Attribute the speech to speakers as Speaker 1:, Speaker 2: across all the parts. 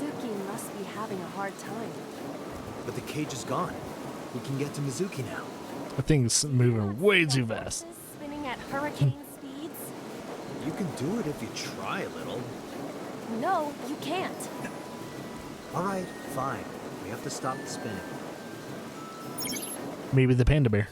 Speaker 1: Mizuki must be having a hard time.
Speaker 2: But the cage is gone. We can get to Mizuki now.
Speaker 3: I think it's moving way too fast.
Speaker 1: Spinning at hurricane speeds?
Speaker 2: You can do it if you try a little.
Speaker 1: No, you can't.
Speaker 2: All right, fine. We have to stop the spinning.
Speaker 3: Maybe the panda bear.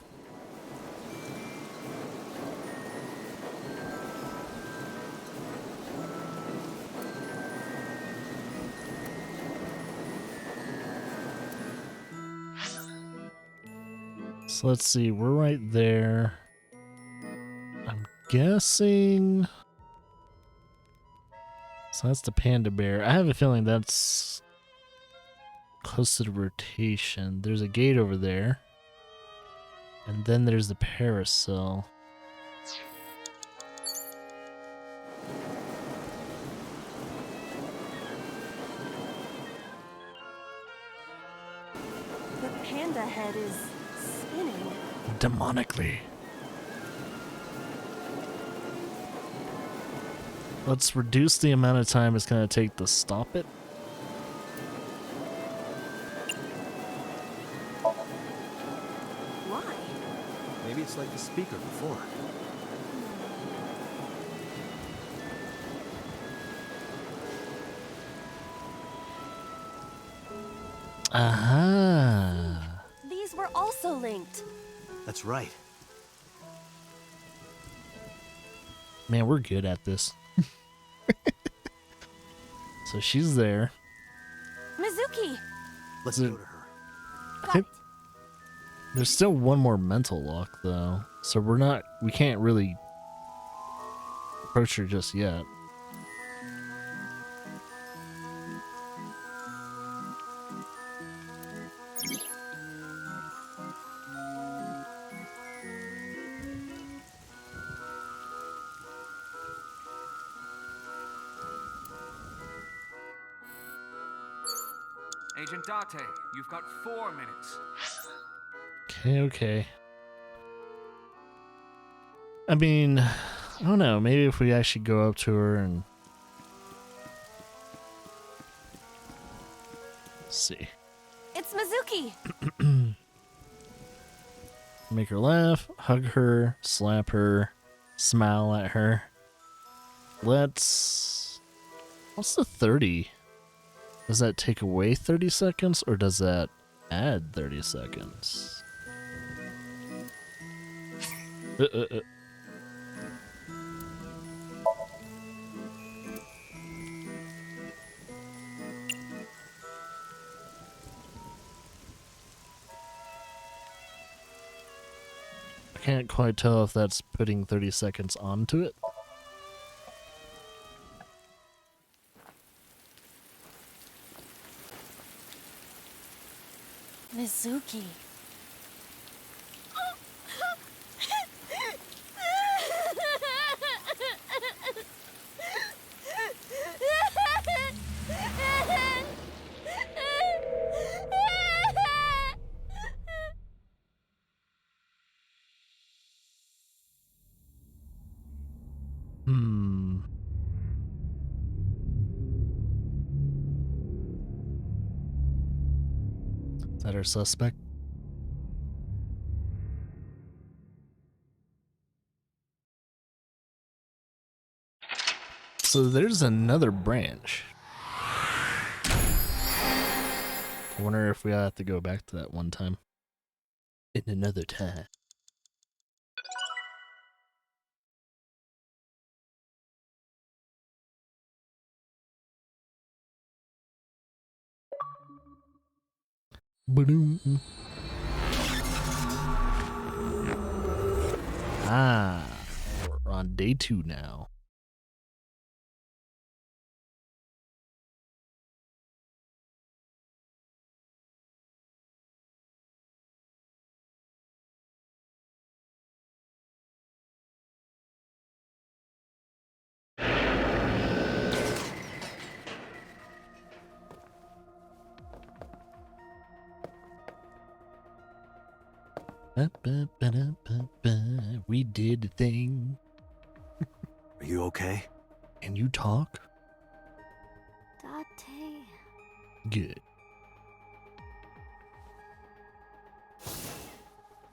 Speaker 3: So let's see, we're right there. I'm guessing. So that's the panda bear. I have a feeling that's close to the rotation. There's a gate over there. And then there's the parasail.
Speaker 1: The panda head is spinning.
Speaker 3: Demonically. Let's reduce the amount of time it's going to take to stop it.
Speaker 1: Why?
Speaker 2: Maybe it's like the speaker before.
Speaker 3: Aha.
Speaker 1: These were also linked.
Speaker 2: That's right.
Speaker 3: Man, we're good at this. So she's there.
Speaker 1: Mizuki!
Speaker 2: Let's go to her.
Speaker 1: Got it.
Speaker 3: There's still one more mental lock though. So we can't really approach her just yet.
Speaker 4: Agent Date, you've got 4 minutes.
Speaker 3: Okay. I mean, I don't know. Maybe if we actually go up to her and see.
Speaker 1: It's Mizuki!
Speaker 3: Make her laugh, hug her, slap her, smile at her. What's the 30? Does that take away 30 seconds or does that add 30 seconds? I can't quite tell if that's putting 30 seconds onto it.
Speaker 1: Mizuki.
Speaker 3: Is that our suspect? So there's another branch. I wonder if we have to go back to that one time. In another time. Ba-doom. Ah, we're on day 2 now. We did the thing.
Speaker 2: Are you okay?
Speaker 3: Can you talk?
Speaker 1: Date.
Speaker 3: Good.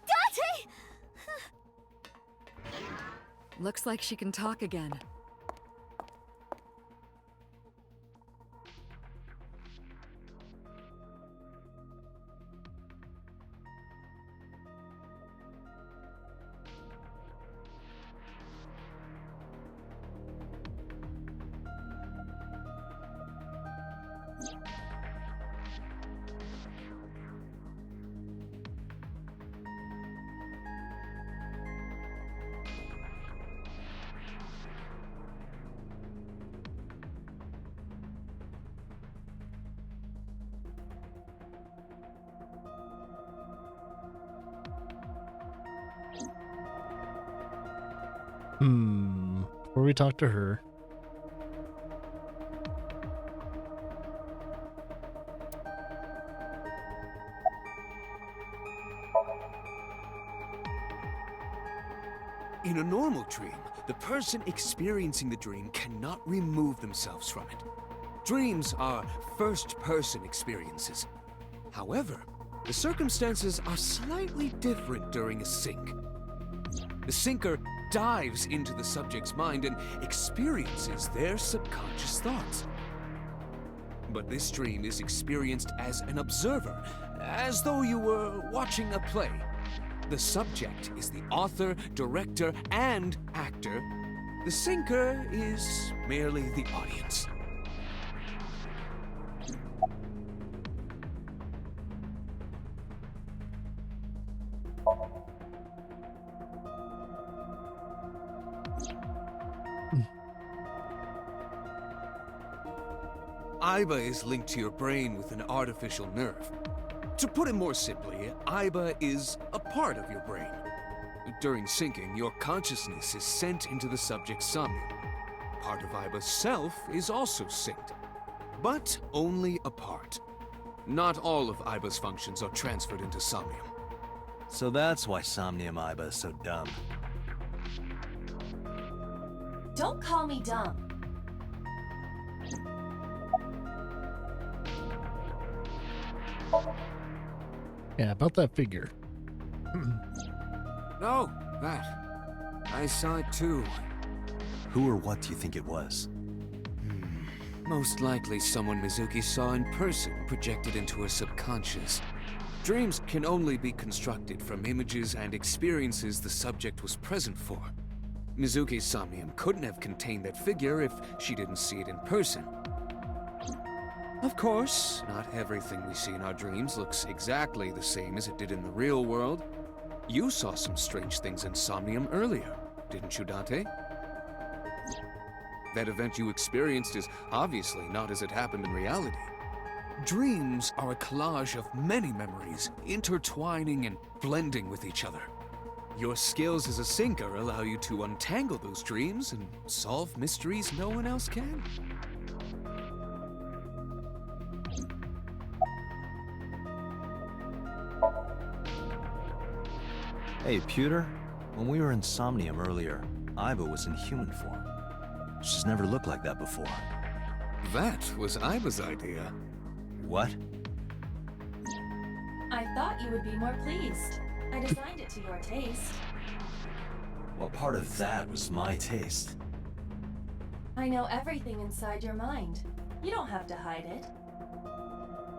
Speaker 1: Date!
Speaker 5: Looks like she can talk again.
Speaker 3: Before we talk to her.
Speaker 6: In a normal dream, the person experiencing the dream cannot remove themselves from it. Dreams are first-person experiences. However, the circumstances are slightly different during a sync. The syncer dives into the subject's mind and experiences their subconscious thoughts. But this dream is experienced as an observer, as though you were watching a play. The subject is the author, director, and actor. The syncer is merely the audience. Aiba is linked to your brain with an artificial nerve. To put it more simply, Aiba is a part of your brain. During syncing, your consciousness is sent into the subject's somnium. Part of Aiba's self is also synced, but only a part. Not all of Aiba's functions are transferred into Somnium.
Speaker 2: So that's why Somnium Aiba is so dumb.
Speaker 1: Don't call me dumb.
Speaker 3: Yeah, about that figure.
Speaker 6: Oh, that. I saw it too.
Speaker 2: Who or what do you think it was?
Speaker 6: Most likely someone Mizuki saw in person projected into her subconscious. Dreams can only be constructed from images and experiences the subject was present for. Mizuki's Somnium couldn't have contained that figure if she didn't see it in person. Of course, not everything we see in our dreams looks exactly the same as it did in the real world. You saw some strange things in Somnium earlier, didn't you, Date? That event you experienced is obviously not as it happened in reality. Dreams are a collage of many memories, intertwining and blending with each other. Your skills as a syncer allow you to untangle those dreams and solve mysteries no one else can.
Speaker 2: Hey, Pewter. When we were in Somnium earlier, Aiba was in human form. She's never looked like that before.
Speaker 6: That was Aiba's idea.
Speaker 2: What?
Speaker 1: I thought you would be more pleased. I designed it to your taste.
Speaker 2: What part of that was my taste?
Speaker 1: I know everything inside your mind. You don't have to hide it.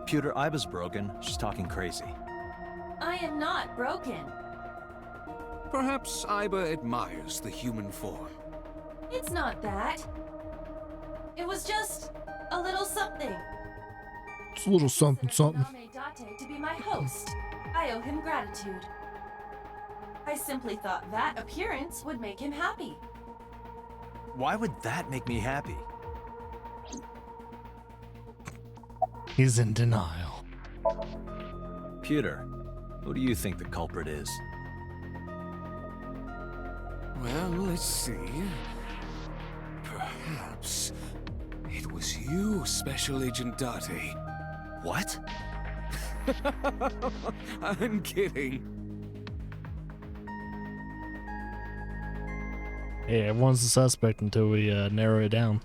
Speaker 2: Pewter, Aiba's broken. She's talking crazy.
Speaker 1: I am not broken.
Speaker 6: Perhaps Aiba admires the human form.
Speaker 1: It's not that. It was just a little something.
Speaker 3: It's a little something, something.
Speaker 1: Name Date to be my host. I owe him gratitude. I simply thought that appearance would make him happy.
Speaker 2: Why would that make me happy?
Speaker 3: He's in denial.
Speaker 2: Pewter, who do you think the culprit is?
Speaker 6: Well, let's see. Perhaps it was you, Special Agent Date.
Speaker 2: What?
Speaker 6: I'm kidding.
Speaker 3: Hey, everyone's a suspect until we narrow it down.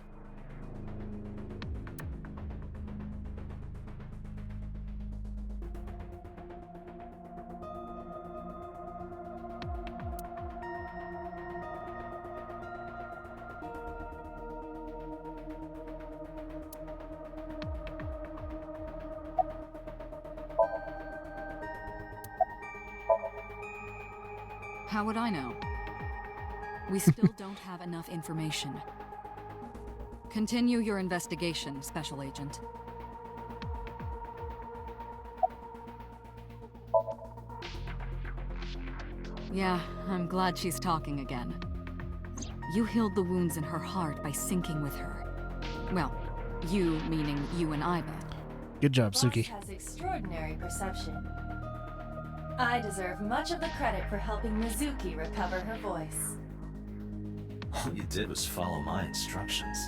Speaker 5: How would I know? We still don't have enough information. Continue your investigation, Special Agent. Yeah, I'm glad she's talking again. You healed the wounds in her heart by syncing with her. Well, you meaning you and Iba.
Speaker 3: Good job,
Speaker 1: Boss
Speaker 3: Suki.
Speaker 1: has extraordinary perception. I deserve much of the credit for helping Mizuki recover her voice.
Speaker 2: All you did was follow my instructions.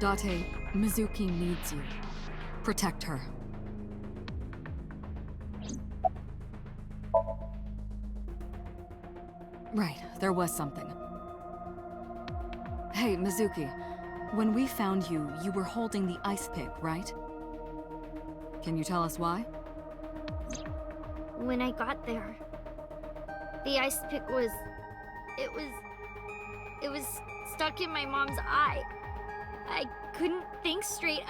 Speaker 5: Date, Mizuki needs you. Protect her. Right, there was something. Hey, Mizuki. When we found you, you were holding the ice pick, right? Can you tell us why?
Speaker 7: When I got there, the ice pick was... It was stuck in my mom's eye. I couldn't think straight.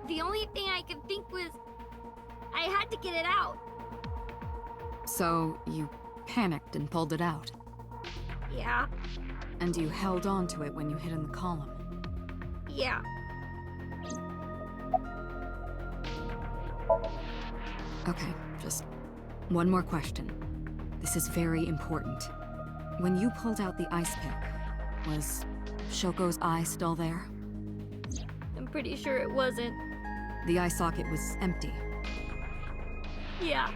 Speaker 7: The only thing I could think was... I had to get it out.
Speaker 5: So, you panicked and pulled it out.
Speaker 7: Yeah,
Speaker 5: And you held on to it when you hid in the column.
Speaker 7: yeah.
Speaker 5: Okay, just one more question. This is very important. When you pulled out the ice pick, was Shoko's eye still there?
Speaker 7: I'm pretty sure it wasn't.
Speaker 5: The eye socket was empty.
Speaker 7: Yeah.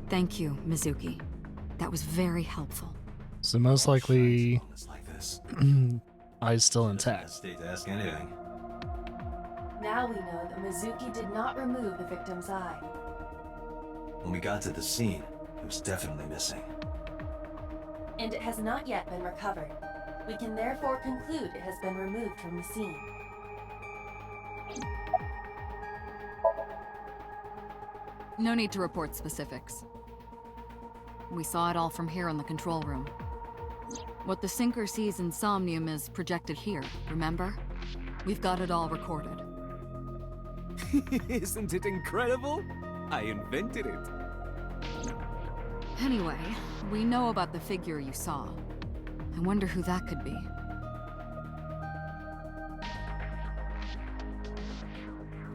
Speaker 5: Thank you, Mizuki. That was very helpful.
Speaker 3: So most likely,
Speaker 2: It's like this.
Speaker 3: eye's still
Speaker 2: Doesn't
Speaker 3: intact.
Speaker 2: hesitate to ask anything.
Speaker 1: Now we know that Mizuki did not remove the victim's eye.
Speaker 2: When we got to the scene, it was definitely missing.
Speaker 1: And it has not yet been recovered. We can therefore conclude it has been removed from the scene.
Speaker 5: No need to report specifics. We saw it all from here in the control room. What the sinker sees in Somnium is projected here, remember? We've got it all recorded.
Speaker 6: Isn't it incredible? I invented it.
Speaker 5: Anyway, we know about the figure you saw. I wonder who that could be.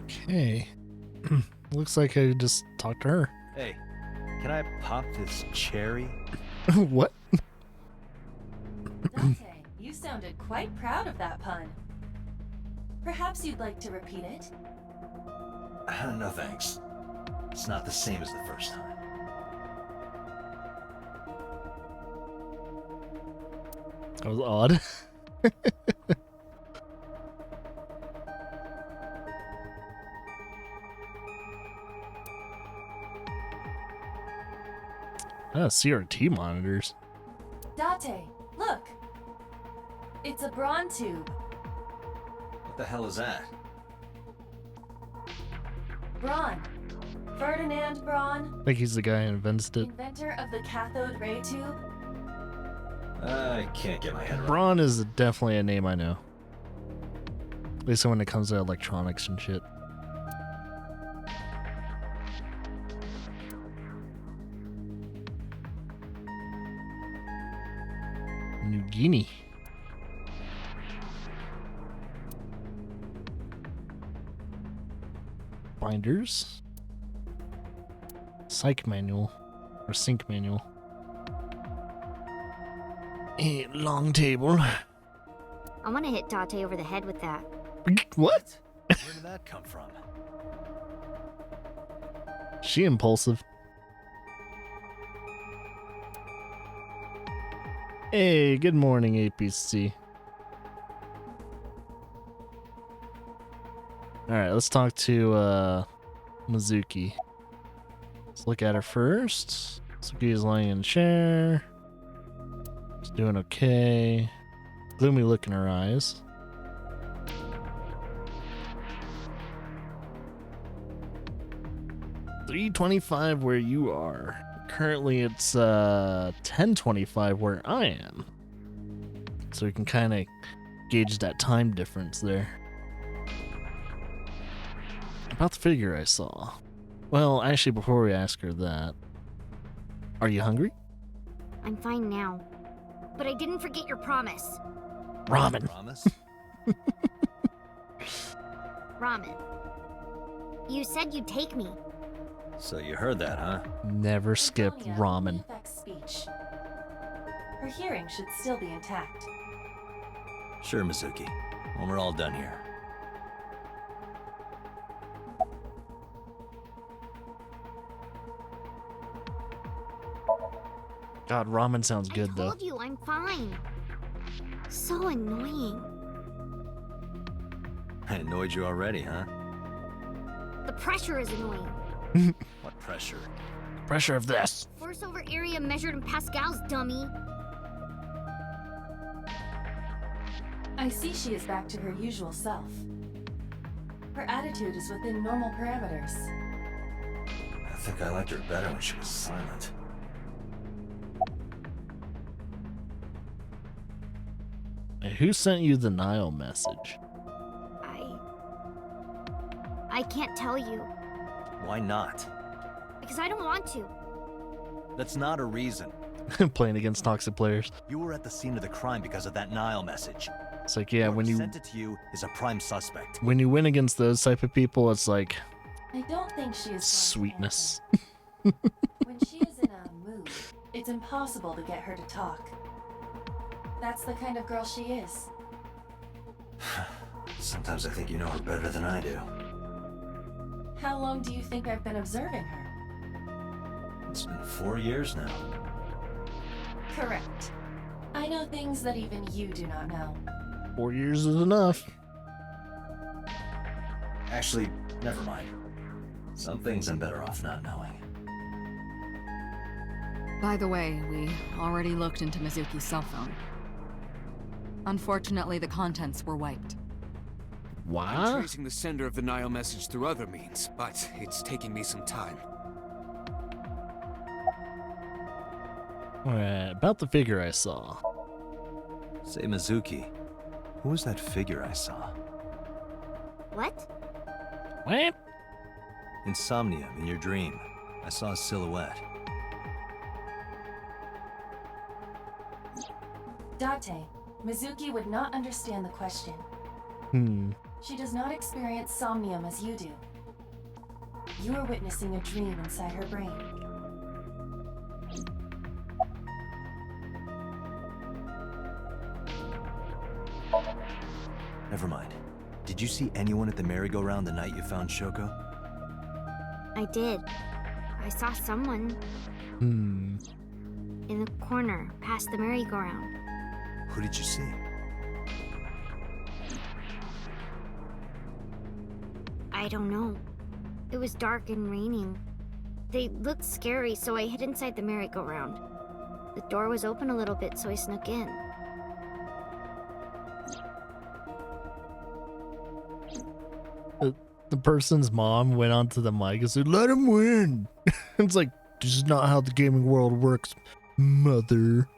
Speaker 3: Okay. Looks like I just talked to her.
Speaker 2: Hey, can I pop this cherry?
Speaker 3: What?
Speaker 1: Dante, you sounded quite proud of that pun. Perhaps you'd like to repeat it?
Speaker 2: No thanks. It's not the same as the first time.
Speaker 3: That was odd. CRT monitors.
Speaker 1: Date, look! It's a brawn tube.
Speaker 2: What the hell is that?
Speaker 1: Braun. Ferdinand Braun,
Speaker 3: I think he's the guy who invented it.
Speaker 1: inventor of the cathode ray tube.
Speaker 2: I can't get my head around.
Speaker 3: Braun is definitely a name I know. At least when it comes to electronics and shit. New Guinea. Binders. Psych manual. Or sync manual. A long table.
Speaker 7: I want to hit Date over the head with that.
Speaker 3: What?
Speaker 2: Where did that come from?
Speaker 3: She impulsive. Hey, good morning, APC. Alright, let's talk to Mizuki. Let's look at her first. Mizuki is lying in a chair. She's doing okay. Gloomy look in her eyes. $3.25 where you are. Currently it's 10:25 where I am. So we can kind of gauge that time difference there. About the figure I saw. Well, actually before we ask her that, Are you hungry?
Speaker 7: I'm fine now. But I didn't forget your promise.
Speaker 3: Ramen.
Speaker 2: Promise?
Speaker 7: Ramen. You said you'd take me.
Speaker 2: So you heard that, huh?
Speaker 3: Never skip
Speaker 1: Antonia
Speaker 3: ramen.
Speaker 1: only affects speech. Her hearing should still be intact.
Speaker 2: Sure, Mizuki. When we're all done here.
Speaker 3: God, ramen sounds good
Speaker 7: I
Speaker 3: though.
Speaker 7: told you I'm fine. So annoying.
Speaker 2: I annoyed you already, huh?
Speaker 7: The pressure is annoying.
Speaker 2: What pressure?
Speaker 3: Pressure of this.
Speaker 7: Force over area measured in pascals, dummy.
Speaker 1: I see she is back to her usual self. Her attitude is within normal parameters.
Speaker 2: I think I liked her better when she was silent.
Speaker 3: Hey, who sent you the Nile message?
Speaker 7: I can't tell you.
Speaker 2: Why not?
Speaker 7: Because I don't want to.
Speaker 2: That's not a reason.
Speaker 3: Playing against toxic players.
Speaker 2: You were at the scene of the crime because of that Nile message.
Speaker 3: It's like, yeah,
Speaker 2: Whoever
Speaker 3: when you
Speaker 2: sent it to you is a prime suspect.
Speaker 3: win against those type of people, it's like
Speaker 1: I don't think she is going to
Speaker 3: sweetness.
Speaker 1: answer. When she is in a mood, it's impossible to get her to talk. That's the kind of girl she is.
Speaker 2: Sometimes I think you know her better than I do.
Speaker 1: How long do you think I've been observing her?
Speaker 2: It's been 4 years now.
Speaker 1: Correct. I know things that even you do not know.
Speaker 3: 4 years is enough.
Speaker 2: Actually, never mind. Some things I'm better off not knowing.
Speaker 5: By the way, we already looked into Mizuki's cell phone. Unfortunately, the contents were wiped.
Speaker 6: I'm
Speaker 3: What?
Speaker 6: tracing the sender of the Nile message through other means, but it's taking me some time.
Speaker 3: Alright, about the figure I saw.
Speaker 2: Say, Mizuki, who was that figure I saw?
Speaker 7: What?
Speaker 3: What?
Speaker 2: In Somnium, in your dream, I saw a silhouette.
Speaker 1: Date, Mizuki would not understand the question.
Speaker 3: She
Speaker 1: does not experience somnium as you do. You are witnessing a dream inside her brain.
Speaker 2: Never mind. Did you see anyone at the merry-go-round the night you found Shoko?
Speaker 7: I did. I saw someone in the corner past the merry-go-round.
Speaker 2: Who did you see?
Speaker 7: I don't know. It was dark and raining. They looked scary, so I hid inside the merry-go-round. The door was open a little bit, so I snuck in.
Speaker 3: The person's mom went onto the mic and said, "Let him win." It's like, this is not how the gaming world works, mother.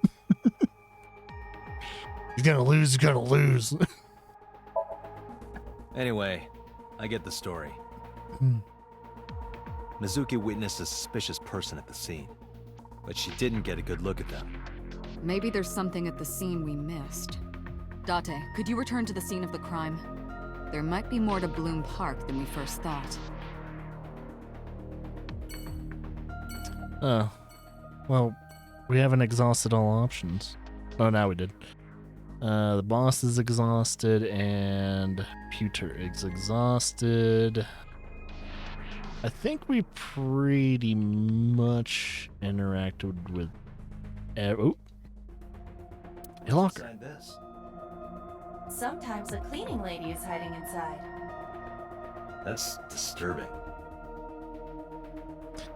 Speaker 3: He's gonna lose, he's gonna lose.
Speaker 2: Anyway, I get the story. Mizuki witnessed a suspicious person at the scene, but she didn't get a good look at them.
Speaker 5: Maybe there's something at the scene we missed. Date, could you return to the scene of the crime? There might be more to Bloom Park than we first thought.
Speaker 3: Oh. Well, we haven't exhausted all options. Oh, now we did. The boss is exhausted, and Pewter is exhausted. I think we pretty much interacted with... oh! A locker.
Speaker 2: Inside this.
Speaker 1: Sometimes a cleaning lady is hiding inside.
Speaker 2: That's disturbing.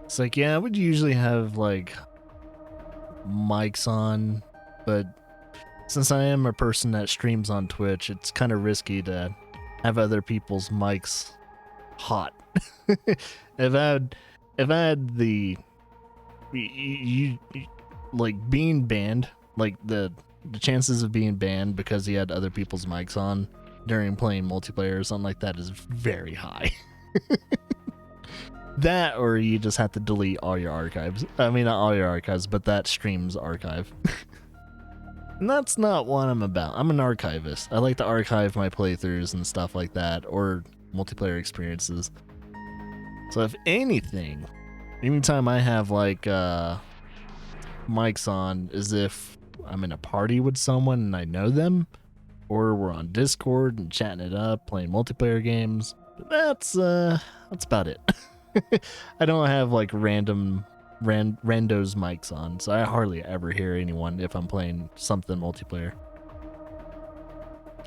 Speaker 3: It's like, yeah, I would usually have, like, mics on, but since I am a person that streams on Twitch, it's kind of risky to have other people's mics hot. If I had the like being banned, like the chances of being banned because he had other people's mics on during playing multiplayer or something like that is very high. That, or you just have to delete all your archives. I mean, not all your archives, but that stream's archive. And that's not what I'm about. I'm an archivist. I like to archive my playthroughs and stuff like that, or multiplayer experiences. So if anything, anytime I have like mics on, is if I'm in a party with someone and I know them, or we're on Discord and chatting it up, playing multiplayer games. That's about it. I don't have like randos mics on, so I hardly ever hear anyone if I'm playing something multiplayer.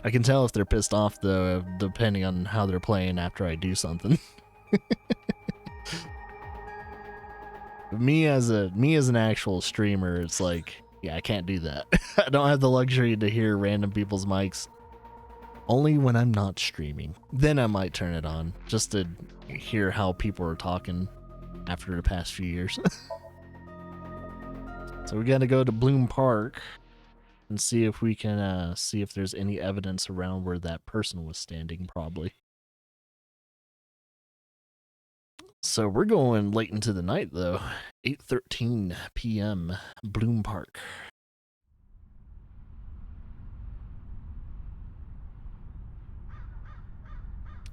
Speaker 3: I can tell if they're pissed off though, depending on how they're playing after I do something. Me as an actual streamer, it's like, yeah, I can't do that. I don't have the luxury to hear random people's mics. Only when I'm not streaming. Then I might turn it on, just to hear how people are talking after the past few years. So we gotta go to Bloom Park and see if we can see if there's any evidence around where that person was standing, probably. So we're going late into the night though. 8:13 p.m. Bloom Park.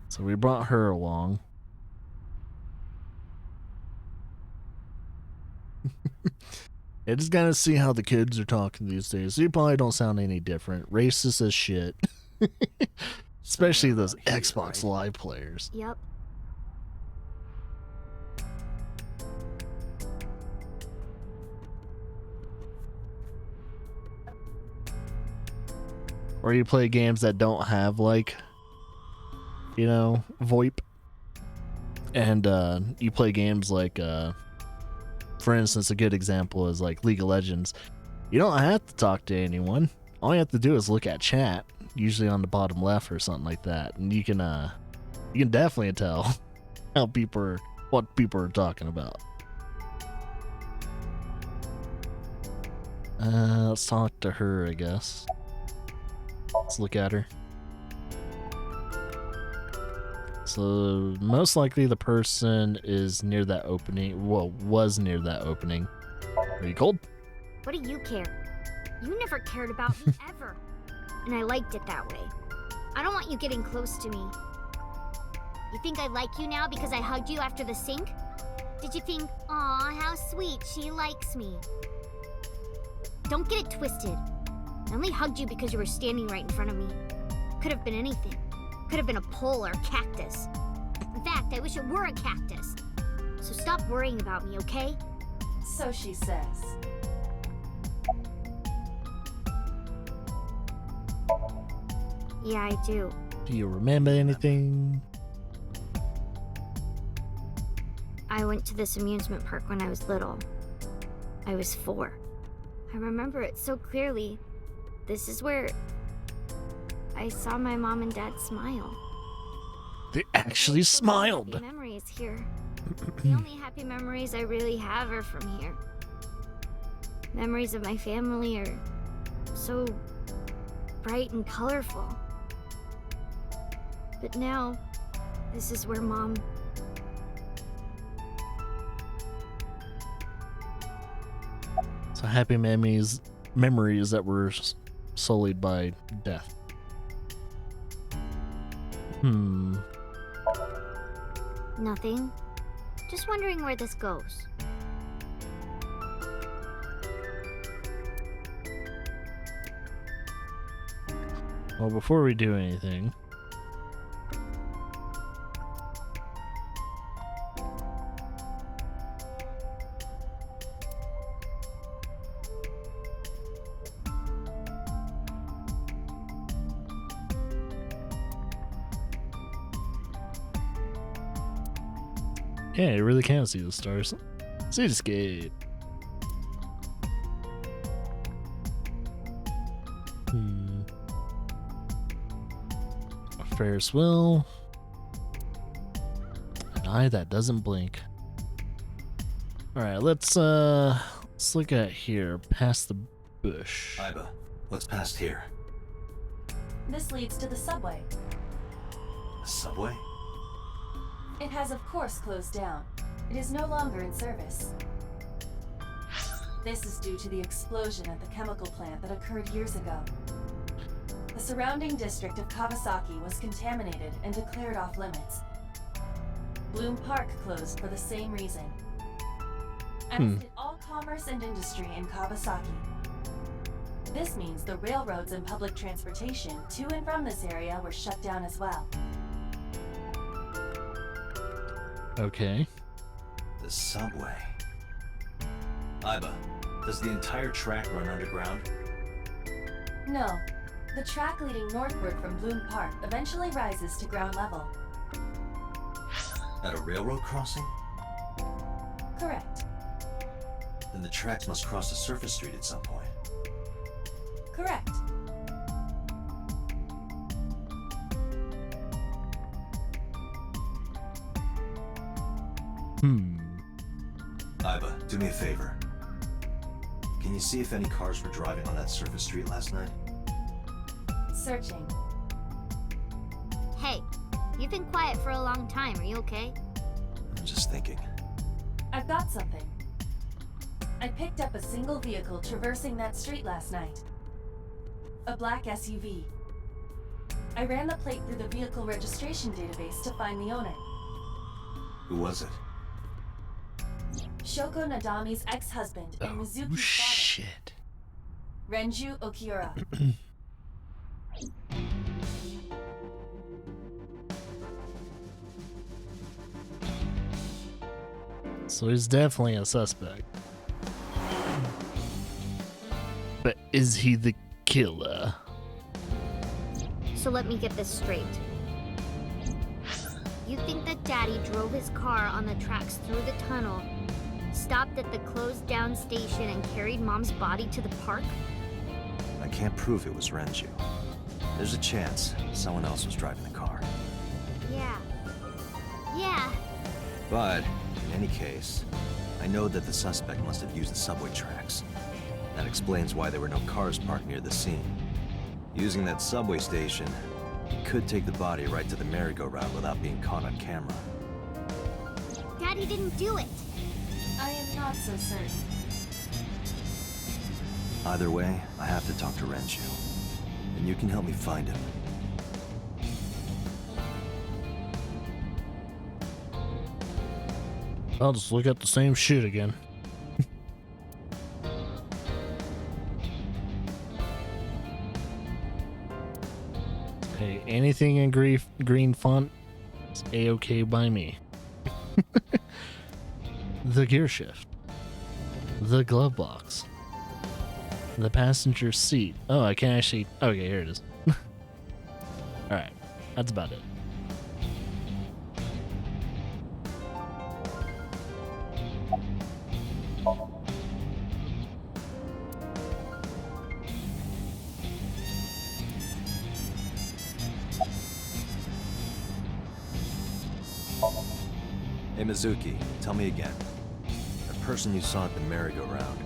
Speaker 3: So we brought her along. I just gotta see how the kids are talking these days. You probably don't sound any different. Racist as shit. Especially those Xbox Live players.
Speaker 7: Yep.
Speaker 3: Or you play games that don't have, like, you know, VoIP. And you play games like, for instance, a good example is like League of Legends. You don't have to talk to anyone. All you have to do is look at chat, usually on the bottom left or something like that, and you can definitely tell what people are talking about. Let's talk to her, I guess. Let's look at her. So most likely the person is near that opening. Well, was near that opening. Are you cold?
Speaker 7: What do you care? You never cared about me ever. And I liked it that way. I don't want you getting close to me. You think I like you now because I hugged you after the sink? Did you think, aw, how sweet, she likes me? Don't get it twisted. I only hugged you because you were standing right in front of me. Could have been anything. Could have been a pole or a cactus. In fact, I wish it were a cactus. So stop worrying about me, okay?
Speaker 1: So she says.
Speaker 7: Yeah, I do.
Speaker 3: Do you remember anything?
Speaker 7: I went to this amusement park when I was little. I was 4. I remember it so clearly. This is where I saw my mom and dad smile.
Speaker 3: They actually smiled.
Speaker 7: Happy memories here. The only happy memories I really have are from here. Memories of my family are so bright and colorful. But now, this is where Mom...
Speaker 3: So happy memories that were sullied by death.
Speaker 7: Nothing. Just wondering where this goes.
Speaker 3: Well, before we do anything, yeah, you really can see the stars. Cityscape. A Ferris wheel. An eye that doesn't blink. Alright, let's look at here, past the bush.
Speaker 2: Iba, what's past here?
Speaker 1: This leads to the subway.
Speaker 2: A subway?
Speaker 1: It has, of course, closed down. It is no longer in service. This is due to the explosion at the chemical plant that occurred years ago. The surrounding district of Kawasaki was contaminated and declared off limits. Bloom Park closed for the same reason. As did all commerce and industry in Kawasaki. This means the railroads and public transportation to and from this area were shut down as well.
Speaker 3: Okay.
Speaker 2: The subway. Iba, does the entire track run underground?
Speaker 1: No. The track leading northward from Bloom Park eventually rises to ground level.
Speaker 2: At a railroad crossing?
Speaker 1: Correct.
Speaker 2: Then the tracks must cross a surface street at some point.
Speaker 1: Correct.
Speaker 2: Iba, do me a favor. Can you see if any cars were driving on that surface street last night?
Speaker 1: Searching.
Speaker 7: Hey, you've been quiet for a long time. Are you okay?
Speaker 2: I'm just thinking.
Speaker 1: I've got something. I picked up a single vehicle traversing that street last night. A black SUV. I ran the plate through the vehicle registration database to find the owner.
Speaker 2: Who was it?
Speaker 1: Shoko Nadami's ex-husband and Mizuki's father,
Speaker 3: Shit.
Speaker 1: Renju Okiura.
Speaker 3: So he's definitely a suspect. But is he the killer?
Speaker 7: So let me get this straight. You think that Daddy drove his car on the tracks through the tunnel, stopped at the closed down station, and carried Mom's body to the park?
Speaker 2: I can't prove it was Renju. There's a chance someone else was driving the car.
Speaker 7: Yeah.
Speaker 2: But, in any case, I know that the suspect must have used the subway tracks. That explains why there were no cars parked near the scene. Using that subway station, he could take the body right to the merry-go-round without being caught on camera.
Speaker 7: Daddy didn't do it.
Speaker 1: I am not so certain.
Speaker 2: Either way, I have to talk to Renju. And you can help me find him.
Speaker 3: I'll just look at the same shit again. Hey, anything in green font is A-okay by me. The gear shift. The glove box. The passenger seat. Oh, I can actually... Okay, here it is. Alright, that's about it.
Speaker 2: Hey Mizuki, tell me again. The person you saw at the merry-go-round,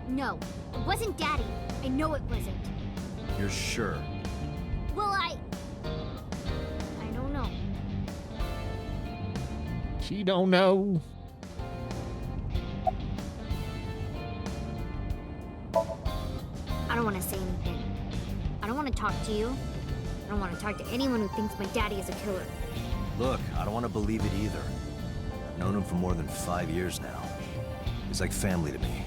Speaker 7: No, it wasn't Daddy. I know it wasn't.
Speaker 2: you're sure?
Speaker 7: Well, I don't know.
Speaker 3: She don't know.
Speaker 7: I don't want to say anything. I don't want to talk to you. I don't want to talk to anyone who thinks my daddy is a killer.
Speaker 2: Look, I don't want to believe it either. I've known him for more than 5 years now. He's like family to me.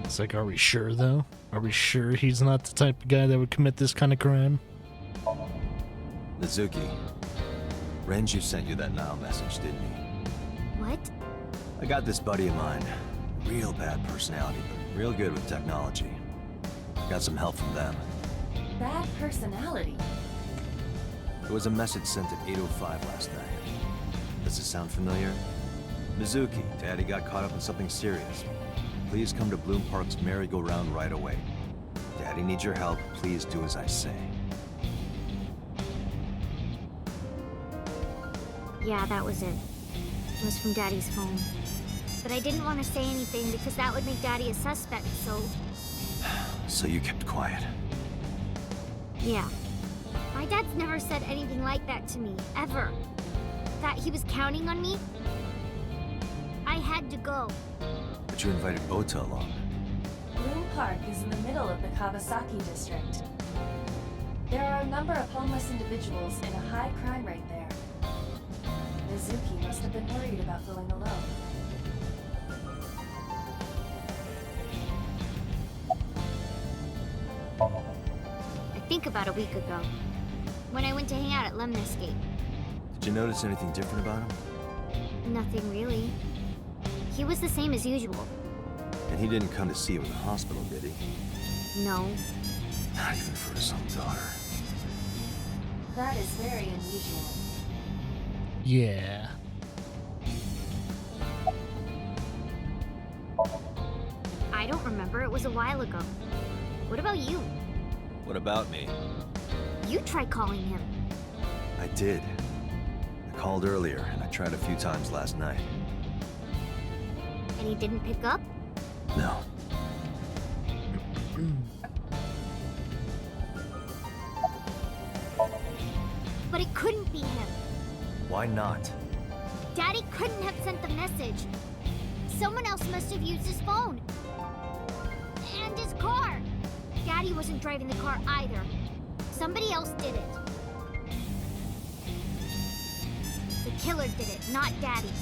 Speaker 3: It's like, are we sure though? Are we sure he's not the type of guy that would commit this kind of crime?
Speaker 2: Mizuki, Renju sent you that now message, didn't he?
Speaker 7: What?
Speaker 2: I got this buddy of mine. Real bad personality, but real good with technology. Got some help from them.
Speaker 1: Bad personality.
Speaker 2: There was a message sent at 8:05 last night. Does it sound familiar? Mizuki, Daddy got caught up in something serious. Please come to Bloom Park's merry-go-round right away. Daddy needs your help. Please do as I say.
Speaker 7: Yeah, that was it. It was from Daddy's phone. But I didn't want to say anything because that would make Daddy a suspect, so...
Speaker 2: So you kept quiet.
Speaker 7: Yeah. My dad's never said anything like that to me, ever. That he was counting on me. I had to go.
Speaker 2: But you invited Ota along.
Speaker 1: Bloom Park is in the middle of the Kawasaki district. There are a number of homeless individuals and a high crime rate there. Mizuki must have been worried about going alone.
Speaker 7: I think about a week ago. When I went to hang out at Lemniscape.
Speaker 2: Did you notice anything different about him?
Speaker 7: Nothing really. He was the same as usual.
Speaker 2: And he didn't come to see you in the hospital, did he?
Speaker 7: No.
Speaker 2: Not even for his own daughter.
Speaker 1: That is very unusual.
Speaker 3: Yeah.
Speaker 7: I don't remember. It was a while ago. What about you?
Speaker 2: What about me?
Speaker 7: You tried calling him.
Speaker 2: I did. I called earlier, and I tried a few times last night.
Speaker 7: And he didn't pick up?
Speaker 2: No.
Speaker 7: But it couldn't be him.
Speaker 2: Why not?
Speaker 7: Daddy couldn't have sent the message. Someone else must have used his phone. And his car. Daddy wasn't driving the car either. Somebody else did it. The killer did it, not Daddy.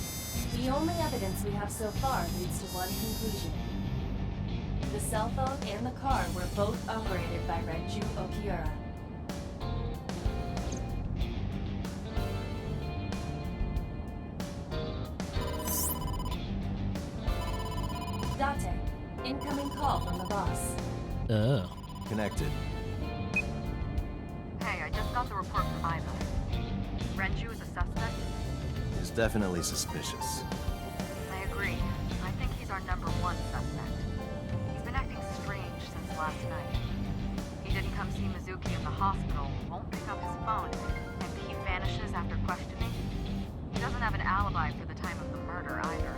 Speaker 1: The only evidence we have so far leads to one conclusion. The cell phone and the car were both operated by Renju Okiura. Date, incoming call from the boss.
Speaker 3: Oh.
Speaker 2: Connected.
Speaker 5: Hey, I just got the report from Iva. Renju is a suspect?
Speaker 2: He's definitely suspicious.
Speaker 5: I agree. I think he's our number one suspect. He's been acting strange since last night. He didn't come see Mizuki in the hospital, won't pick up his phone, and he vanishes after questioning. He doesn't have an alibi for the time of the murder either.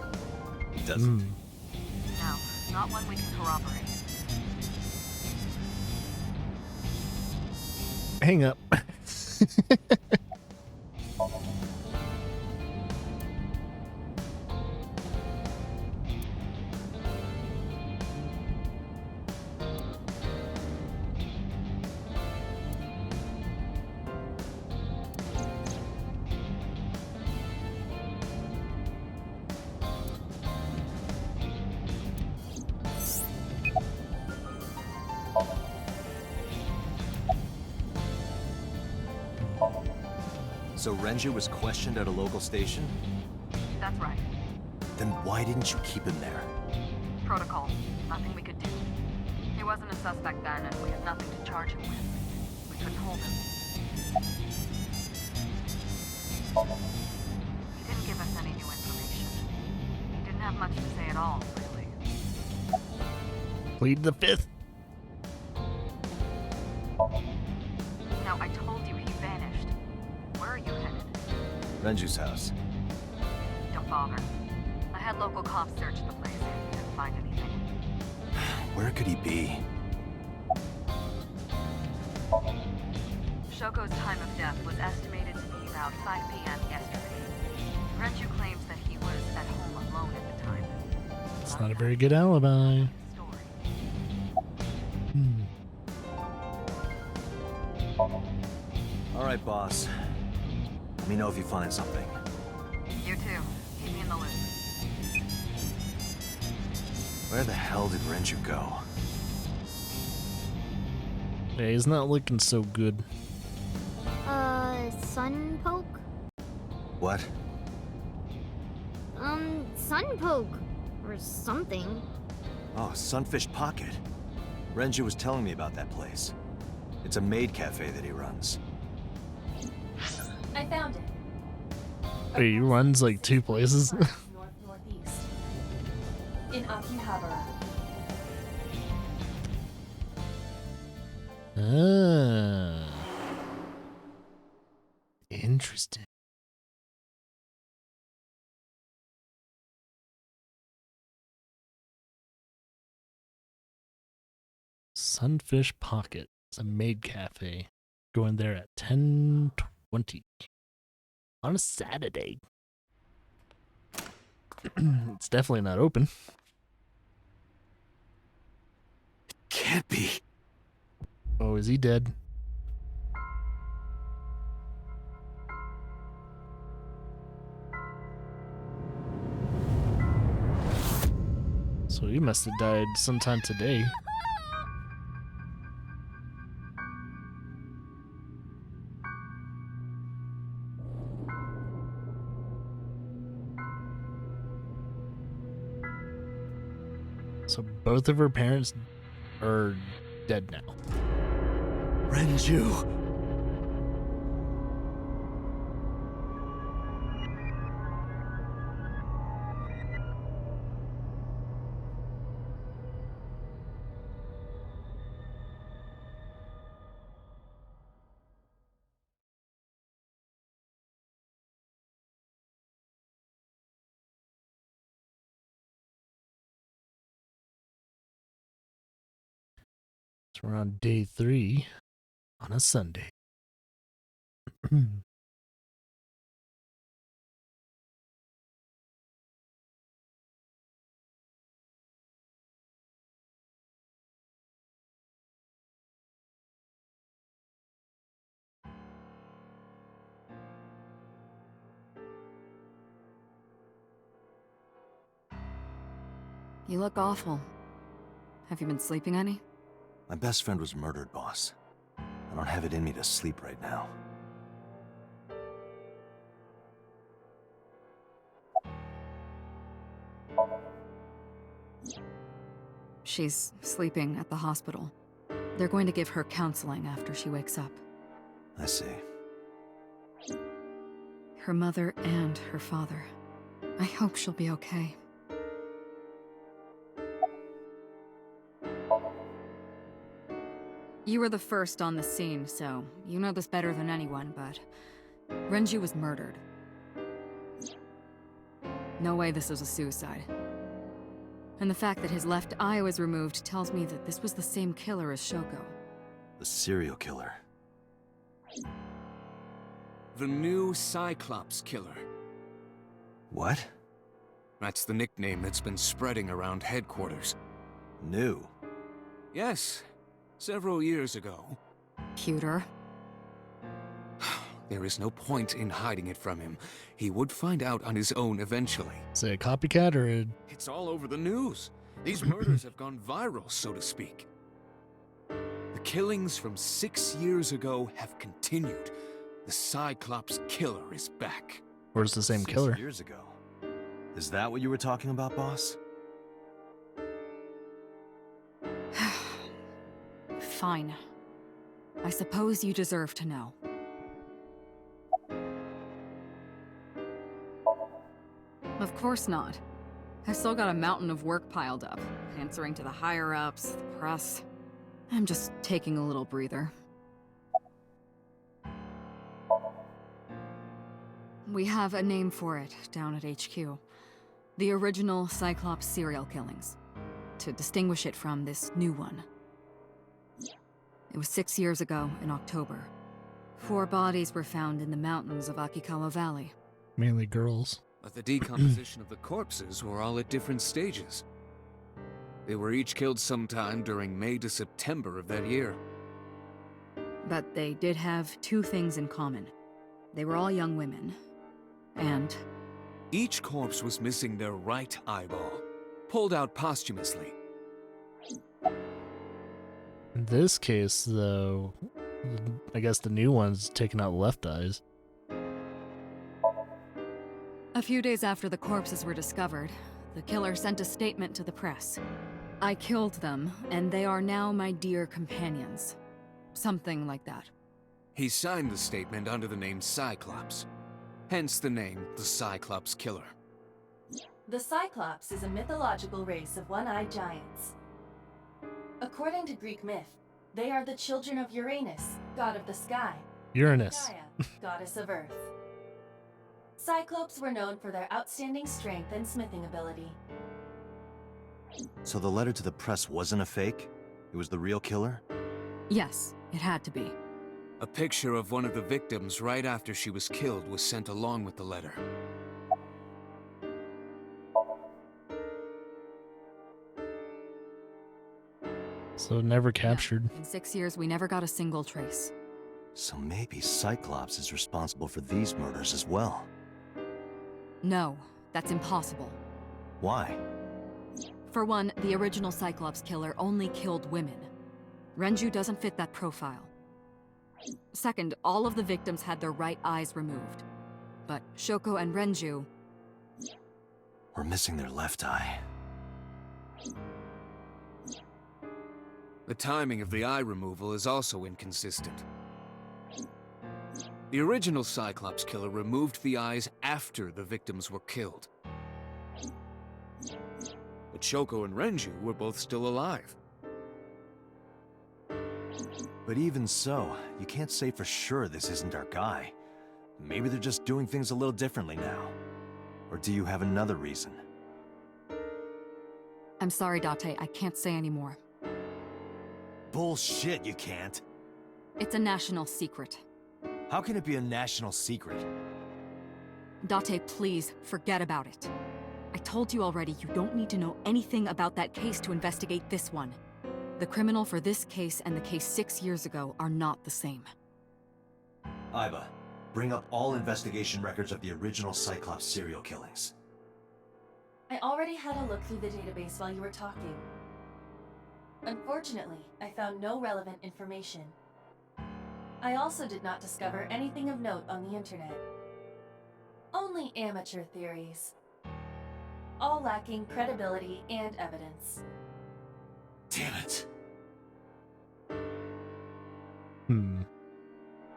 Speaker 2: He doesn't.
Speaker 5: No, not one we can corroborate.
Speaker 3: Hang up.
Speaker 2: So Renju was questioned at a local station?
Speaker 5: That's right.
Speaker 2: Then why didn't you keep him there?
Speaker 5: Protocol. Nothing we could do. He wasn't a suspect then, and we had nothing to charge him with. We couldn't hold him. He didn't give us any new information. He didn't have much to say at all, really.
Speaker 3: Plead the fifth.
Speaker 5: Now, I told you he vanished. Where are you headed?
Speaker 2: Renju's house.
Speaker 5: Don't bother. I had local cops search the place and didn't find anything.
Speaker 2: Where could he be?
Speaker 5: Shoko's time of death was estimated to be about 5 p.m. yesterday. Renju claims that he was at home alone at the time.
Speaker 3: It's not a very good alibi.
Speaker 5: Story.
Speaker 2: All right, boss. Let me know if you find something.
Speaker 5: You too. Keep me in the loop.
Speaker 2: Where the hell did Renju go?
Speaker 3: Yeah, he's not looking so good.
Speaker 7: Sun poke?
Speaker 2: What?
Speaker 7: Sun poke. Or something.
Speaker 2: Oh, Sunfish Pocket. Renju was telling me about that place. It's a maid cafe that he runs.
Speaker 1: I found it.
Speaker 3: Wait, he runs like two places?
Speaker 1: North-northeast. In Akihabara.
Speaker 3: Ah. Interesting. Sunfish Pocket. It's a maid cafe. Going there at 10:20 on a Saturday. It's definitely not open.
Speaker 6: Can't be.
Speaker 3: Oh, is he dead? So he must have died sometime today. So both of her parents are dead now.
Speaker 6: Renju.
Speaker 3: So we're on day 3 on a Sunday.
Speaker 5: You look awful. Have you been sleeping any?
Speaker 2: My best friend was murdered, boss. I don't have it in me to sleep right now.
Speaker 5: She's sleeping at the hospital. They're going to give her counseling after she wakes up.
Speaker 2: I see.
Speaker 5: Her mother and her father. I hope she'll be okay. You were the first on the scene, so you know this better than anyone, but Renju was murdered. No way this was a suicide. And the fact that his left eye was removed tells me that this was the same killer as Shoko.
Speaker 2: The serial killer.
Speaker 6: The new Cyclops killer.
Speaker 2: What?
Speaker 6: That's the nickname that's been spreading around headquarters.
Speaker 2: New?
Speaker 6: Yes, several years ago.
Speaker 5: Cuter.
Speaker 6: There is no point in hiding it from him. He would find out on his own eventually.
Speaker 3: Is it a copycat or a...
Speaker 6: It's all over the news. These murders have gone viral, so to speak. The killings from 6 years ago have continued. The Cyclops killer is back.
Speaker 3: or is the same
Speaker 2: 6
Speaker 3: killer?
Speaker 2: years ago. Is that what you were talking about, boss?
Speaker 5: Fine. I suppose you deserve to know. Of course not. I've still got a mountain of work piled up, answering to the higher-ups, the press. I'm just taking a little breather. We have a name for it down at HQ. The original Cyclops serial killings. To distinguish it from this new one. It was 6 years ago in October. 4 bodies were found in the mountains of Akikawa Valley.
Speaker 3: Mainly girls.
Speaker 6: But the decomposition of the corpses were all at different stages. They were each killed sometime during May to September of that year.
Speaker 5: But they did have 2 things in common. They were all young women. And
Speaker 6: Each corpse was missing their right eyeball, pulled out posthumously.
Speaker 3: In this case, though, I guess the new one's taking out left eyes.
Speaker 5: a few days after the corpses were discovered, the killer sent a statement to the press. I killed them, and they are now my dear companions. Something like that.
Speaker 6: He signed the statement under the name Cyclops. Hence the name, the Cyclops Killer.
Speaker 1: The Cyclops is a mythological race of one-eyed giants. According to Greek myth, they are the children of Uranus, god of the sky,
Speaker 3: Uranus.
Speaker 1: Gaia, goddess of earth. Cyclopes were known for their outstanding strength and smithing ability.
Speaker 2: So the letter to the press wasn't a fake? It was the real killer?
Speaker 5: Yes, it had to be.
Speaker 6: A picture of one of the victims right after she was killed was sent along with the letter.
Speaker 3: So never
Speaker 5: Yeah,
Speaker 3: captured.
Speaker 5: in 6 years, we never got a single trace.
Speaker 2: So maybe Cyclops is responsible for these murders as well.
Speaker 5: No, that's impossible.
Speaker 2: Why?
Speaker 5: For one, the original Cyclops killer only killed women. Renju doesn't fit that profile. Second, all of the victims had their right eyes removed. But Shoko and Renju,
Speaker 2: We're missing their left eye.
Speaker 6: The timing of the eye removal is also inconsistent. The original Cyclops killer removed the eyes after the victims were killed. But Shoko and Renju were both still alive.
Speaker 2: But even so, you can't say for sure this isn't our guy. Maybe they're just doing things a little differently now. Or do you have another reason?
Speaker 5: I'm sorry, Date, I can't say anymore.
Speaker 2: Bullshit, you can't.
Speaker 5: It's a national secret.
Speaker 2: How can it be a national secret?
Speaker 5: Date, please, forget about it. I told you already, you don't need to know anything about that case to investigate this one. The criminal for this case and the case 6 years ago are not the same.
Speaker 2: Iba, bring up all investigation records of the original Cyclops serial killings.
Speaker 1: I already had a look through the database while you were talking. Unfortunately, I found no relevant information. I also did not discover anything of note on the internet. Only amateur theories. All lacking credibility and evidence.
Speaker 2: Damn it.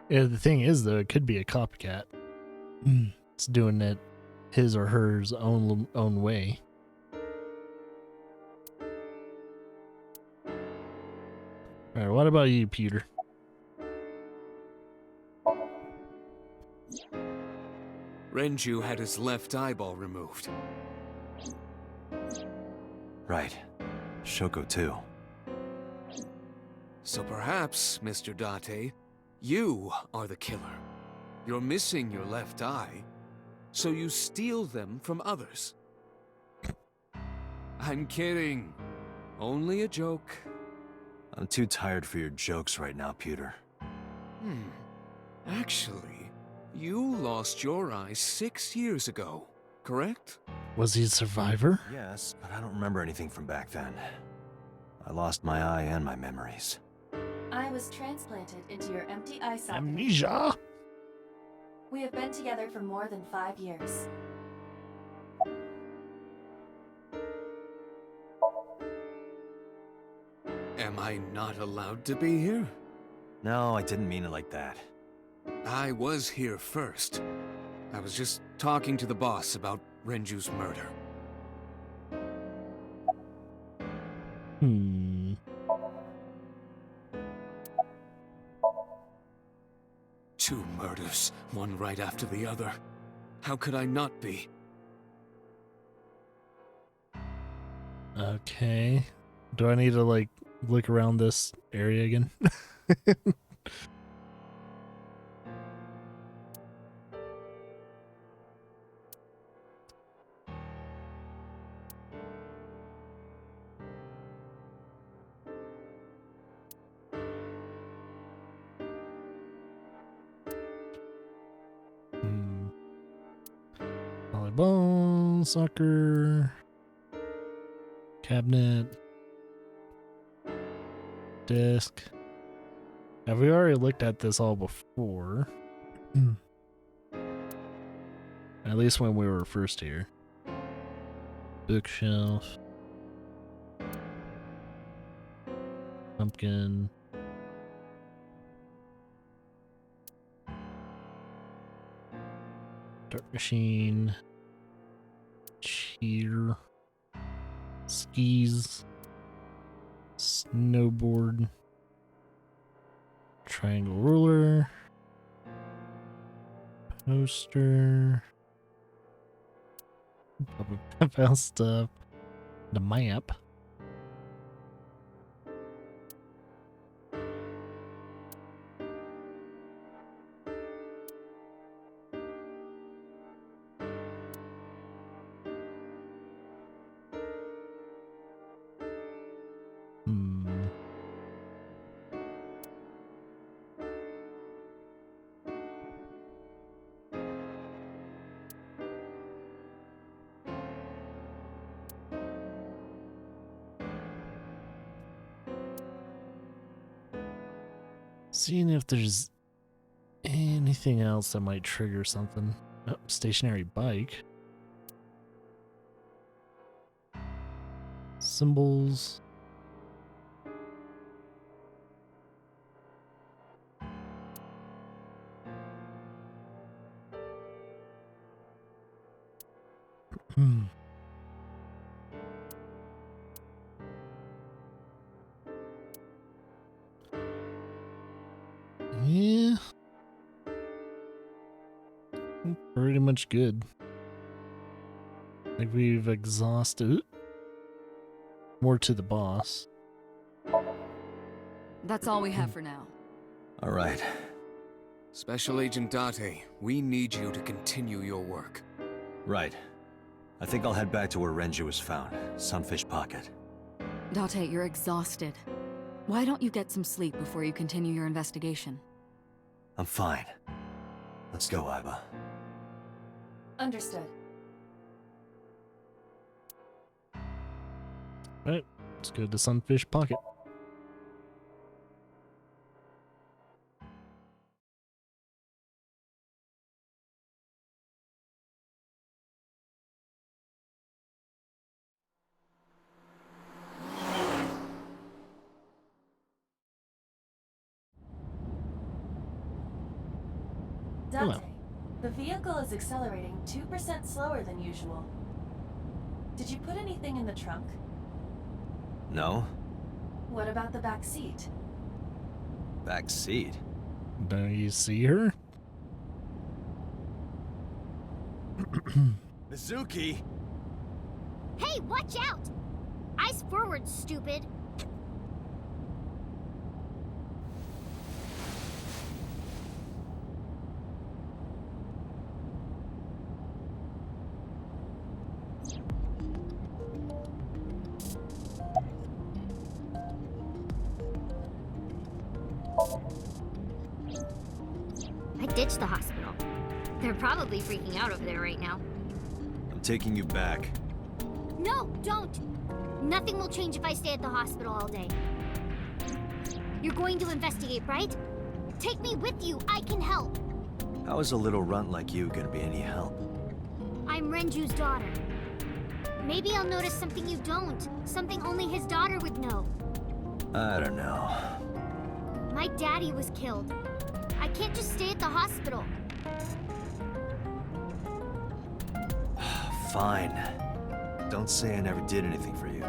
Speaker 3: Yeah, the thing is, though, it could be a copycat. It's doing it his or hers own way. Alright, what about you, Peter?
Speaker 6: Renju had his left eyeball removed.
Speaker 2: Right. Shoko too.
Speaker 6: So perhaps, Mr. Date, you are the killer. You're missing your left eye, so you steal them from others. I'm kidding. Only a joke.
Speaker 2: I'm too tired for your jokes right now, Peter.
Speaker 6: Actually, you lost your eye 6 years ago, correct?
Speaker 3: Was he a survivor?
Speaker 2: Yes, but I don't remember anything from back then. I lost my eye and my memories.
Speaker 1: I was transplanted into your empty eye socket.
Speaker 3: Amnesia?
Speaker 1: We have been together for more than 5 years.
Speaker 6: Am I not allowed to be here?
Speaker 2: No, I didn't mean it like that.
Speaker 6: I was here first. I was just talking to the boss about Renju's murder. Two murders, one right after the other. How could I not be?
Speaker 3: Okay. Do I need to, like, look around this area again? Volleyball, soccer, cabinet, desk. Have we already looked at this all before? At least when we were first here. Bookshelf. Pumpkin. Dart machine. Cheer. Skis. Snowboard. Triangle ruler. Poster. About stuff. The map. Seeing if there's anything else that might trigger something. Oh, stationary bike. Symbols. Yeah. Pretty much good. Like we've exhausted. More to the boss.
Speaker 5: That's all we have for now.
Speaker 2: All right.
Speaker 6: Special Agent Date, we need you to continue your work.
Speaker 2: Right. I think I'll head back to where Renju was found. Sunfish Pocket.
Speaker 5: Date, you're exhausted. Why don't you get some sleep before you continue your investigation?
Speaker 2: I'm fine. Let's go, Iba.
Speaker 1: Understood.
Speaker 3: Alright, let's go to Sunfish Pocket. Hello.
Speaker 1: Date, the vehicle is accelerating 2% slower than usual. Did you put anything in the trunk?
Speaker 2: No?
Speaker 1: What about the back seat?
Speaker 2: Back seat?
Speaker 3: Don't you see her?
Speaker 2: Mizuki!
Speaker 7: Hey, watch out! Eyes forward, stupid. I ditched the hospital. They're probably freaking out over there right now.
Speaker 2: I'm taking you back.
Speaker 7: No, don't! Nothing will change if I stay at the hospital all day. You're going to investigate, right? Take me with you, I can help.
Speaker 2: How is a little runt like you gonna be any help?
Speaker 7: I'm Renju's daughter. Maybe I'll notice something you don't. Something only his daughter would know.
Speaker 2: I don't know.
Speaker 7: My daddy was killed. I can't just stay at the hospital.
Speaker 2: Fine. Don't say I never did anything for you.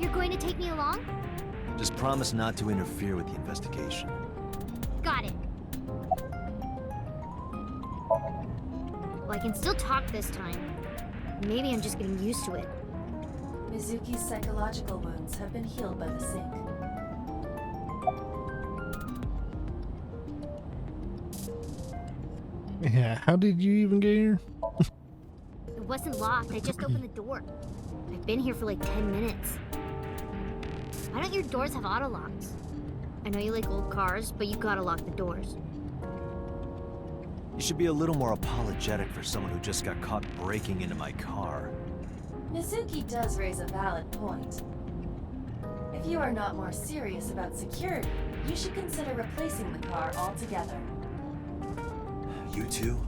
Speaker 7: You're going to take me along?
Speaker 2: Just promise not to interfere with the investigation.
Speaker 7: Got it. Well, I can still talk this time. Maybe I'm just getting used to it.
Speaker 1: Mizuki's psychological wounds have been healed by the sink.
Speaker 3: Yeah, how did you even get here?
Speaker 7: It wasn't locked, I just opened the door. I've been here for like 10 minutes. Why don't your doors have auto locks? I know you like old cars, but you gotta lock the doors.
Speaker 2: You should be a little more apologetic for someone who just got caught breaking into my car.
Speaker 1: Mizuki does raise a valid point. If you are not more serious about security, you should consider replacing the car altogether.
Speaker 2: You two?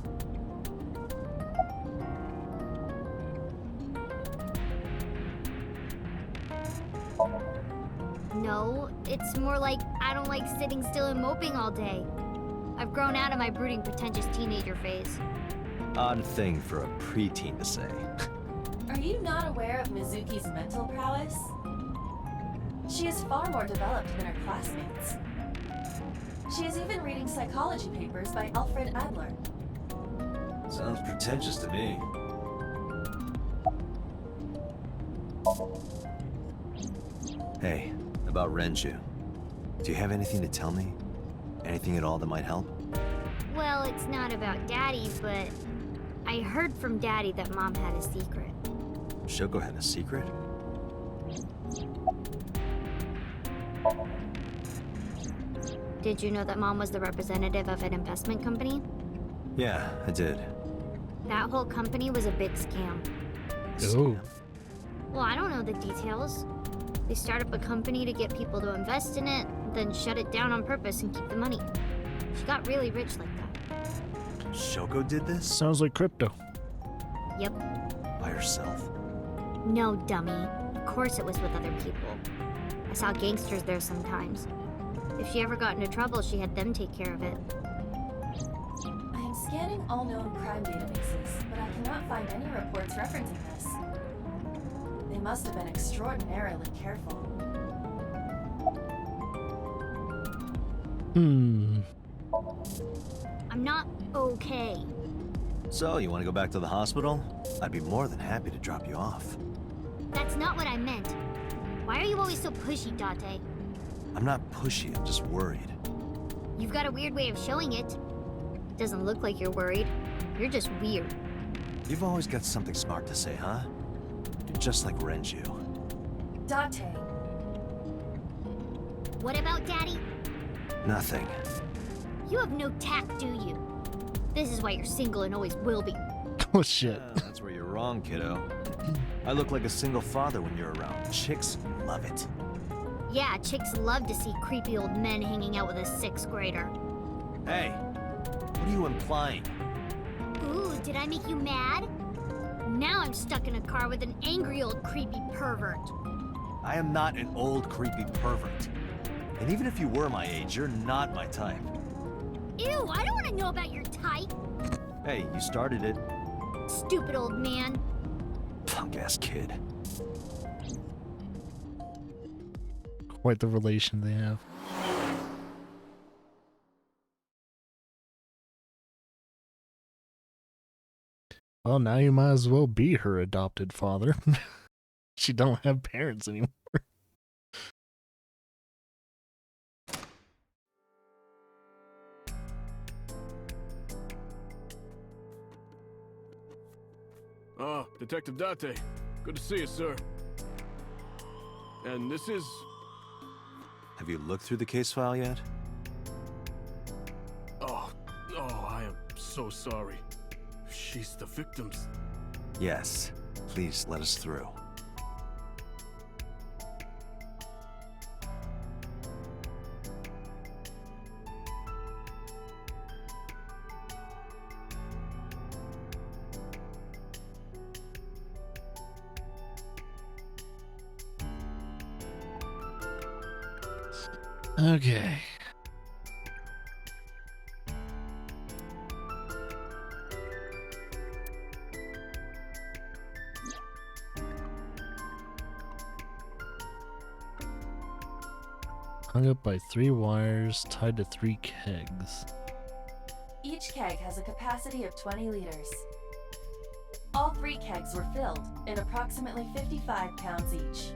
Speaker 7: No, it's more like I don't like sitting still and moping all day. I've grown out of my brooding, pretentious teenager phase.
Speaker 2: Odd thing for a preteen to say.
Speaker 1: Are you not aware of Mizuki's mental prowess? She is far more developed than her classmates. She is even reading psychology papers by Alfred Adler.
Speaker 2: Sounds pretentious to me. Hey, about Renju. Do you have anything to tell me? Anything at all that might help?
Speaker 7: Well, it's not about Daddy, but I heard from Daddy that Mom had a secret.
Speaker 2: Shoko had a secret?
Speaker 7: Did you know that Mom was the representative of an investment company?
Speaker 2: Yeah, I did.
Speaker 7: That whole company was a big scam.
Speaker 3: Oh.
Speaker 7: Well, I don't know the details. They start up a company to get people to invest in it, then shut it down on purpose and keep the money. She got really rich like that.
Speaker 2: Shoko did this?
Speaker 3: Sounds like crypto.
Speaker 7: Yep.
Speaker 2: By herself?
Speaker 7: No, dummy. Of course it was with other people. I saw gangsters there sometimes. If she ever got into trouble, she had them take care of it.
Speaker 1: I am scanning all known crime databases, but I cannot find any reports referencing this. They must have been extraordinarily careful.
Speaker 7: I'm not okay.
Speaker 2: So, you want to go back to the hospital? I'd be more than happy to drop you off.
Speaker 7: That's not what I meant. Why are you always so pushy, Date?
Speaker 2: I'm not pushy, I'm just worried.
Speaker 7: You've got a weird way of showing it. Doesn't look like you're worried. You're just weird.
Speaker 2: You've always got something smart to say, huh? You're just like Renju.
Speaker 1: Date,
Speaker 7: What about Daddy?
Speaker 2: Nothing.
Speaker 7: You have no tact, do you? This is why you're single and always will be.
Speaker 3: Oh shit.
Speaker 2: Yeah, that's where you're wrong, kiddo. I look like a single father when you're around. Chicks love it.
Speaker 7: Yeah, chicks love to see creepy old men hanging out with a 6th grader.
Speaker 2: Hey, what are you implying?
Speaker 7: Ooh, did I make you mad? Now I'm stuck in a car with an angry old creepy pervert.
Speaker 2: I am not an old, creepy pervert. And even if you were my age, you're not my type.
Speaker 7: Ew, I don't want to know about your type.
Speaker 2: Hey, you started it.
Speaker 7: Stupid old man.
Speaker 2: Punk-ass kid.
Speaker 3: Quite the relation they have. Well, now you might as well be her adopted father. She don't have parents anymore.
Speaker 8: Ah, Detective Date. Good to see you, sir. And this is...
Speaker 2: Have you looked through the case file yet?
Speaker 8: Oh, I am so sorry. She's the victim's...
Speaker 2: Yes. Please let us through.
Speaker 3: Okay. Hung up by 3 wires tied to 3 kegs.
Speaker 1: each keg has a capacity of 20 liters. All 3 kegs were filled in approximately 55 pounds each.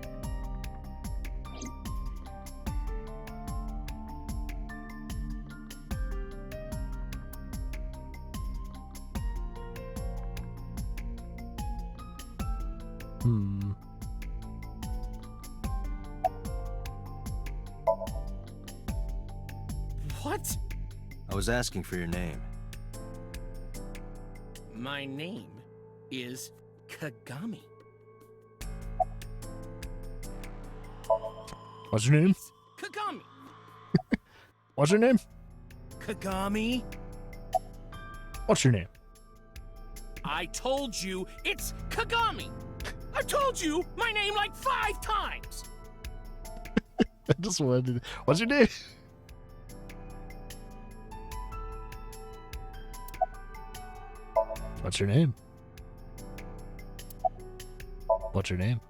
Speaker 9: What?
Speaker 2: I was asking for your name.
Speaker 9: My name is Kagami.
Speaker 3: What's your name?
Speaker 9: Kagami.
Speaker 3: What's your name?
Speaker 9: Kagami.
Speaker 3: What's your name?
Speaker 9: I told you it's Kagami. I told you my name like 5 times.
Speaker 3: I just wanted to... What's your name? What's your name? What's your name?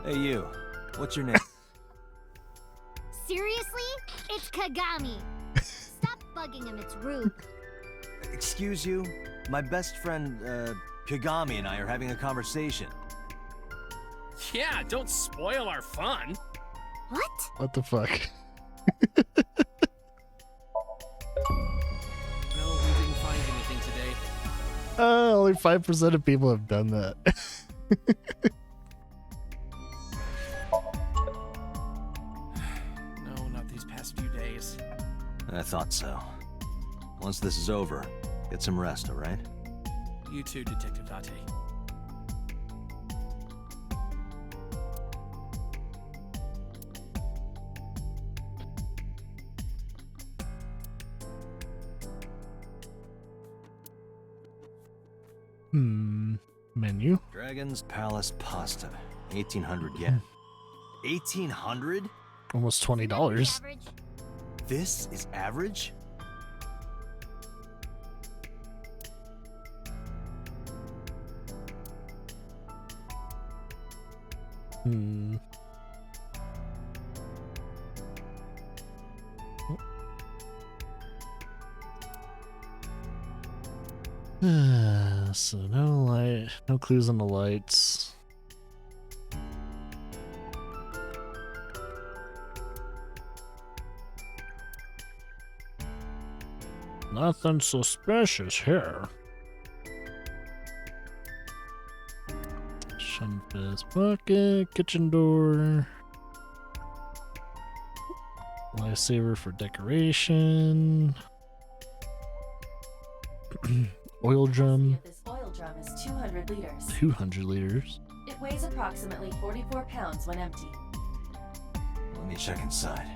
Speaker 2: Hey, you. What's your name?
Speaker 7: Seriously? It's Kagami. Stop bugging him, it's rude.
Speaker 2: Excuse you? My best friend, Kagami and I are having a conversation.
Speaker 9: Yeah, don't spoil our fun.
Speaker 7: What?
Speaker 3: What the fuck?
Speaker 9: No, we didn't find anything today.
Speaker 3: Only 5% of people have done that.
Speaker 9: No, not these past few days.
Speaker 2: I thought so. Once this is over, get some rest, all right?
Speaker 9: You too, Detective Date.
Speaker 3: Menu.
Speaker 2: Dragon's Palace Pasta. 1,800 yen. 1,800?
Speaker 3: Almost $20.
Speaker 7: Average.
Speaker 2: This is average?
Speaker 3: So no light, no clues on the lights. Nothing suspicious here. Shunfist bucket, kitchen door. Lifesaver for decoration. Oil drum.
Speaker 1: This oil drum is 200 liters.
Speaker 3: 200 liters.
Speaker 1: It weighs approximately 44 pounds when empty.
Speaker 2: Let me check inside.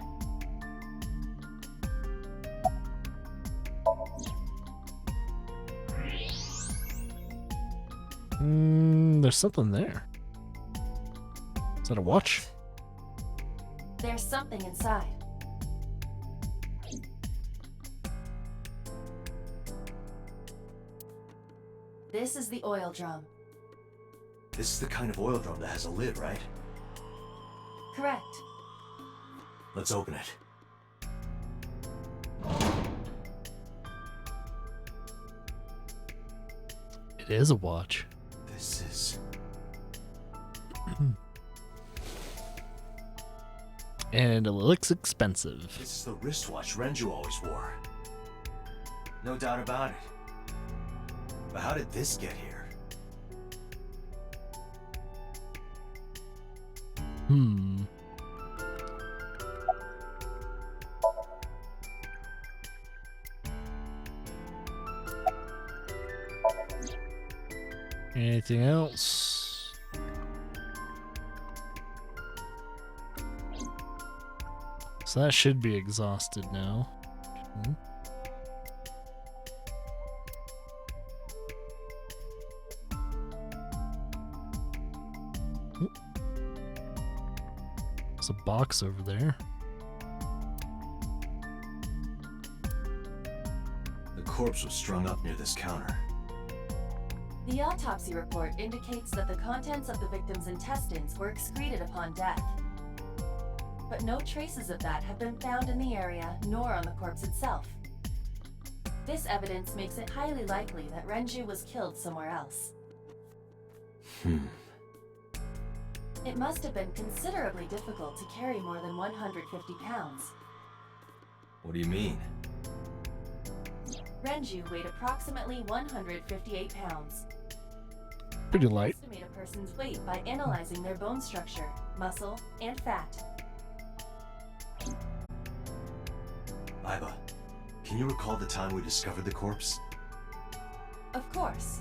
Speaker 3: There's something there. Is that a watch?
Speaker 1: There's something inside. This is the oil drum.
Speaker 2: This is the kind of oil drum that has a lid, right?
Speaker 1: Correct.
Speaker 2: Let's open it.
Speaker 3: It is a watch.
Speaker 2: This is...
Speaker 3: And it looks expensive.
Speaker 2: This is the wristwatch Renju always wore. No doubt about it. But how did this get here?
Speaker 3: Anything else? So that should be exhausted now. There's a box over there.
Speaker 2: The corpse was strung up near this counter.
Speaker 1: The autopsy report indicates that the contents of the victim's intestines were excreted upon death. But no traces of that have been found in the area, nor on the corpse itself. This evidence makes it highly likely that Renju was killed somewhere else. It must have been considerably difficult to carry more than 150 pounds.
Speaker 2: What do you mean?
Speaker 1: Renju weighed approximately 158 pounds.
Speaker 3: Pretty light.
Speaker 1: Estimate a person's weight by analyzing their bone structure, muscle, and fat.
Speaker 2: Aiba, can you recall the time we discovered the corpse?
Speaker 1: Of course.